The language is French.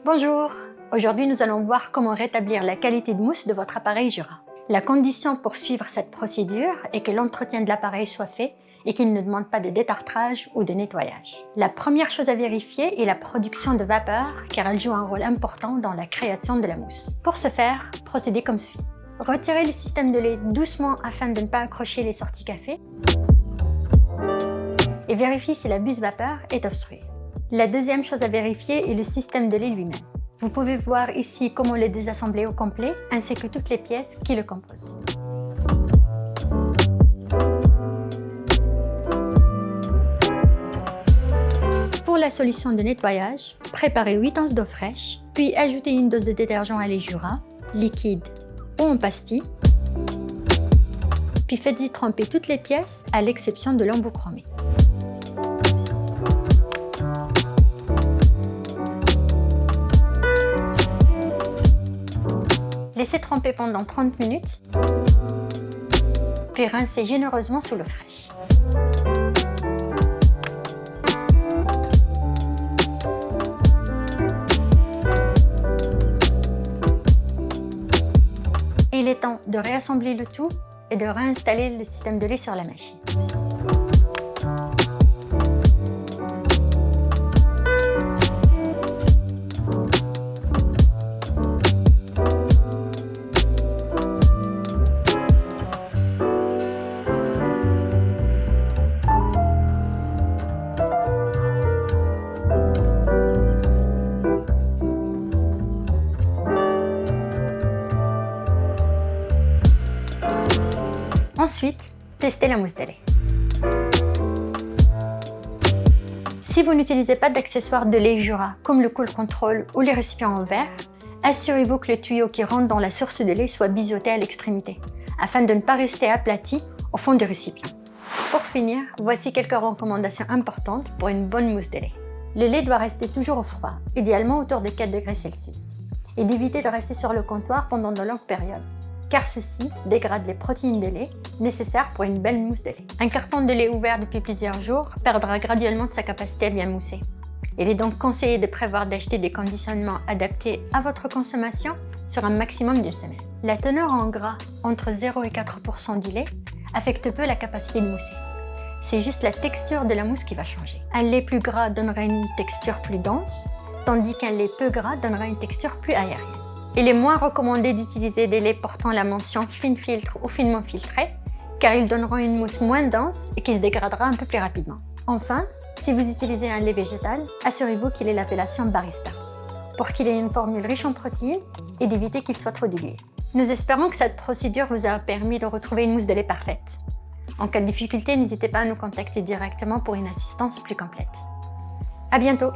Bonjour! Aujourd'hui, nous allons voir comment rétablir la qualité de mousse de votre appareil Jura. La condition pour suivre cette procédure est que l'entretien de l'appareil soit fait et qu'il ne demande pas de détartrage ou de nettoyage. La première chose à vérifier est la production de vapeur car elle joue un rôle important dans la création de la mousse. Pour ce faire, procédez comme suit. Retirez le système de lait doucement afin de ne pas accrocher les sorties café et vérifiez si la buse vapeur est obstruée. La deuxième chose à vérifier est le système de lait lui-même. Vous pouvez voir ici comment le désassembler au complet ainsi que toutes les pièces qui le composent. Pour la solution de nettoyage, préparez 8 onces d'eau fraîche, puis ajoutez une dose de détergent à lait Jura, liquide ou en pastille, puis faites-y tremper toutes les pièces à l'exception de l'embout chromé. Laissez tremper pendant 30 minutes, puis rincez généreusement sous l'eau fraîche. Il est temps de réassembler le tout et de réinstaller le système de lait sur la machine. Ensuite, testez la mousse de lait. Si vous n'utilisez pas d'accessoires de lait Jura comme le Cool Control ou les récipients en verre, assurez-vous que le tuyau qui rentre dans la source de lait soit biseauté à l'extrémité, afin de ne pas rester aplati au fond du récipient. Pour finir, voici quelques recommandations importantes pour une bonne mousse de lait. Le lait doit rester toujours au froid, idéalement autour de 4 degrés Celsius, et d'éviter de rester sur le comptoir pendant de longues périodes, car ceci dégrade les protéines de lait nécessaires pour une belle mousse de lait. Un carton de lait ouvert depuis plusieurs jours perdra graduellement de sa capacité à bien mousser. Il est donc conseillé de prévoir d'acheter des conditionnements adaptés à votre consommation sur un maximum d'une semaine. La teneur en gras entre 0 et 4% du lait affecte peu la capacité de mousser. C'est juste la texture de la mousse qui va changer. Un lait plus gras donnerait une texture plus dense, tandis qu'un lait peu gras donnera une texture plus aérienne. Il est moins recommandé d'utiliser des laits portant la mention fine filtre ou finement filtré, car ils donneront une mousse moins dense et qui se dégradera un peu plus rapidement. Enfin, si vous utilisez un lait végétal, assurez-vous qu'il ait l'appellation Barista, pour qu'il ait une formule riche en protéines et d'éviter qu'il soit trop dilué. Nous espérons que cette procédure vous a permis de retrouver une mousse de lait parfaite. En cas de difficulté, n'hésitez pas à nous contacter directement pour une assistance plus complète. À bientôt!